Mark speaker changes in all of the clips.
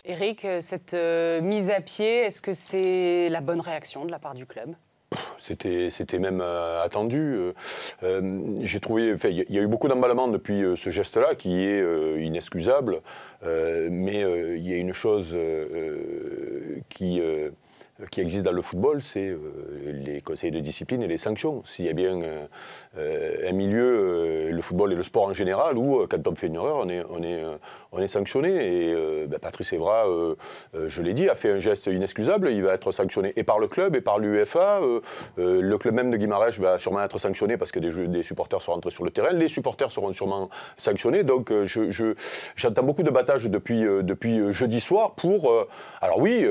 Speaker 1: Eric, cette mise à pied, est-ce que c'est la bonne réaction de la part du club ?
Speaker 2: C'était même attendu. J'ai trouvé, il y a eu beaucoup d'emballement depuis ce geste-là qui est inexcusable, mais il y a une chose qui existe dans le football, c'est les conseils de discipline et les sanctions. S'il y a bien un milieu, le football et le sport en général, où quand on fait une erreur, on est sanctionné. Et Patrice Evra, je l'ai dit, a fait un geste inexcusable. Il va être sanctionné et par le club et par l'UEFA. Le club même de Guimarães va sûrement être sanctionné parce que des supporters sont rentrés sur le terrain. Les supporters seront sûrement sanctionnés. Donc j'entends beaucoup de battages depuis jeudi soir pour... alors oui...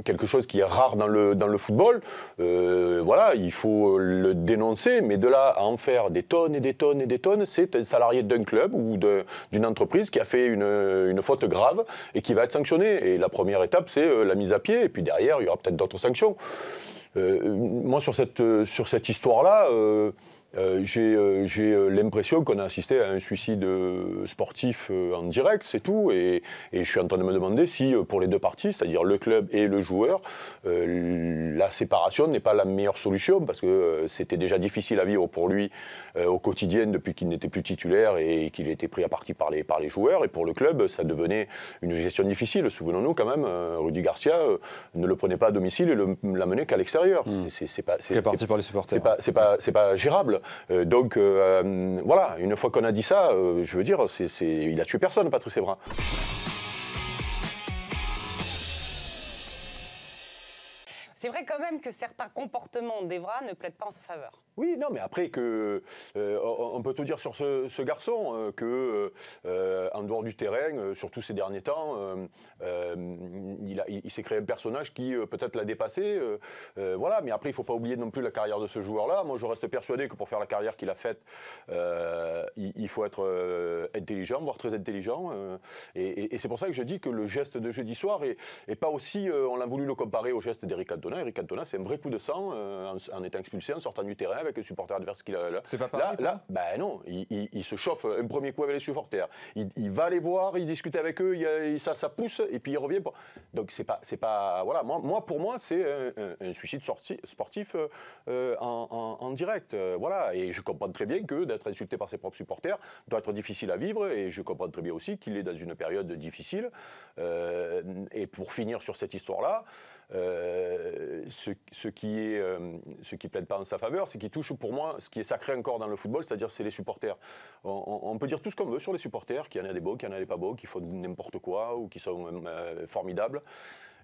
Speaker 2: quelque chose qui est rare dans le football, voilà, il faut le dénoncer, mais de là à en faire des tonnes et des tonnes et des tonnes, c'est un salarié d'un club ou d'une entreprise qui a fait une faute grave et qui va être sanctionné. Et la première étape, c'est la mise à pied, et puis derrière, il y aura peut-être d'autres sanctions. Moi, sur cette histoire-là, j'ai l'impression qu'on a assisté à un suicide sportif en direct, c'est tout. Et je suis en train de me demander si, pour les deux parties, c'est-à-dire le club et le joueur, la séparation n'est pas la meilleure solution, parce que c'était déjà difficile à vivre pour lui au quotidien depuis qu'il n'était plus titulaire et qu'il était pris à partie par les joueurs. Et pour le club, ça devenait une gestion difficile. Souvenons-nous quand même, Rudy Garcia ne le prenait pas à domicile et l'amenait qu'à l'extérieur. C'est
Speaker 3: parti par les supporters.
Speaker 2: C'est pas gérable. Donc voilà, une fois qu'on a dit ça, je veux dire, il a tué personne, Patrice Evra.
Speaker 1: C'est vrai quand même que certains comportements d'Evra ne plaident pas en sa faveur.
Speaker 2: Oui, non, mais après on peut tout dire sur ce garçon en dehors du terrain, surtout ces derniers temps, il s'est créé un personnage qui peut-être l'a dépassé, voilà. Mais après, il ne faut pas oublier non plus la carrière de ce joueur-là. Moi, je reste persuadé que pour faire la carrière qu'il a faite, il faut être intelligent, voire très intelligent. Et c'est pour ça que je dis que le geste de jeudi soir est pas aussi, on l'a voulu le comparer au geste d'Eric Cantona. Eric Cantona, c'est un vrai coup de sang en étant expulsé, en sortant du terrain avec un supporter adverse qu'il a là.
Speaker 3: C'est pas pareil.
Speaker 2: Là, ben non, il se chauffe un premier coup avec les supporters. Il va les voir, il discute avec eux, ça pousse et puis il revient. Donc c'est pas voilà. Pour moi, c'est un suicide sportif en direct. Voilà. Et je comprends très bien que d'être insulté par ses propres supporters doit être difficile à vivre. Et je comprends très bien aussi qu'il est dans une période difficile. Et pour finir sur cette histoire-là. Ce qui plaide pas en sa faveur, c'est qu'il touche pour moi ce qui est sacré encore dans le football, c'est-à-dire c'est les supporters. On peut dire tout ce qu'on veut sur les supporters, qu'il y en a des beaux, qu'il y en a des pas beaux, qui font n'importe quoi ou qui sont formidables.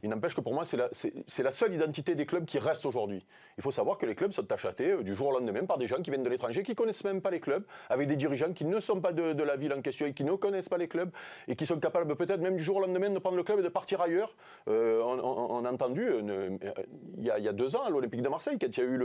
Speaker 2: Il n'empêche que pour moi, c'est la seule identité des clubs qui reste aujourd'hui. Il faut savoir que les clubs sont achetés du jour au lendemain par des gens qui viennent de l'étranger, qui ne connaissent même pas les clubs, avec des dirigeants qui ne sont pas de la ville en question et qui ne connaissent pas les clubs et qui sont capables peut-être même du jour au lendemain de prendre le club et de partir ailleurs. On a entendu, il y a 2 ans, à l'Olympique de Marseille, quand il y a eu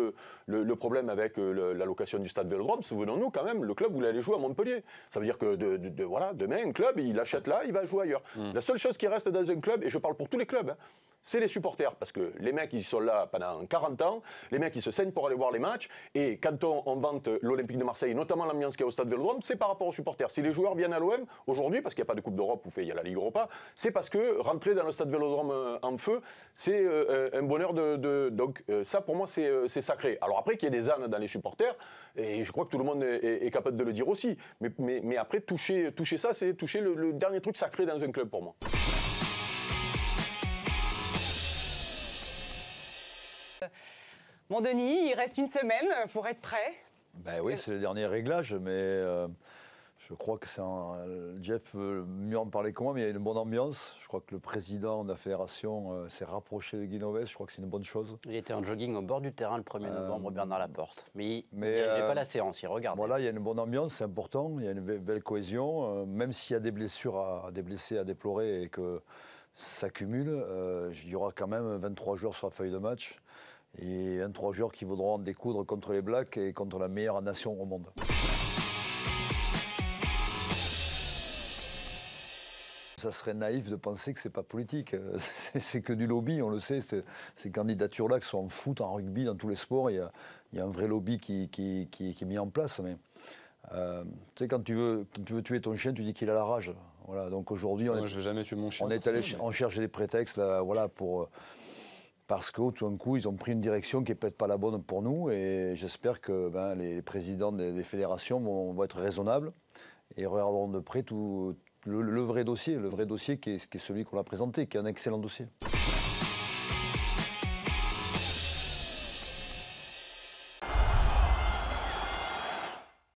Speaker 2: le problème avec la location du stade Vélodrome, souvenons-nous quand même, le club voulait aller jouer à Montpellier. Ça veut dire que voilà, demain, un club, il achète là, il va jouer ailleurs. La seule chose qui reste dans un club, et je parle pour tous les clubs, c'est les supporters, parce que les mecs, ils sont là pendant 40 ans, les mecs, ils se saignent pour aller voir les matchs, et quand on vante l'Olympique de Marseille, notamment l'ambiance qu'il y a au stade Vélodrome, c'est par rapport aux supporters. Si les joueurs viennent à l'OM, aujourd'hui, parce qu'il n'y a pas de Coupe d'Europe, ou il y a la Ligue Europa, c'est parce que rentrer dans le stade Vélodrome en feu, c'est un bonheur donc ça, pour moi, c'est sacré. Alors après, qu'il y ait des ânes dans les supporters, et je crois que tout le monde est capable de le dire aussi, mais après, toucher ça, c'est toucher le dernier truc sacré dans un club, pour moi.
Speaker 1: Bon, Denis, il reste une semaine pour être prêt.
Speaker 4: Ben oui, c'est le dernier réglage, mais je crois que Jeff veut mieux en parler que moi, mais il y a une bonne ambiance. Je crois que le président de la fédération s'est rapproché de Guinoves. Je crois que c'est une bonne chose.
Speaker 5: Il était en jogging au bord du terrain le 1er novembre, Bernard Laporte. Mais il ne dirigeait pas la séance, il regardait.
Speaker 4: Voilà, il y a une bonne ambiance, c'est important. Il y a une belle cohésion. Même s'il y a des blessures, des blessés à déplorer et que ça cumule, il y aura quand même 23 joueurs sur la feuille de match. Et 23 joueurs qui voudront en découdre contre les Blacks et contre la meilleure nation au monde. Ça serait naïf de penser que ce n'est pas politique. C'est que du lobby, on le sait. Ces candidatures-là, que ce soit en foot, en rugby, dans tous les sports, il y a un vrai lobby qui est mis en place. Mais Tu sais, quand tu veux tuer ton chien, tu dis qu'il a la rage. Voilà, donc aujourd'hui,
Speaker 3: Moi, je vais jamais tuer mon chien.
Speaker 4: on est allé chercher des prétextes là, voilà, parce que tout d'un coup, ils ont pris une direction qui n'est peut-être pas la bonne pour nous. Et j'espère que les présidents des fédérations vont être raisonnables et regarderont de près tout le vrai dossier qui est celui qu'on a présenté, qui est un excellent dossier.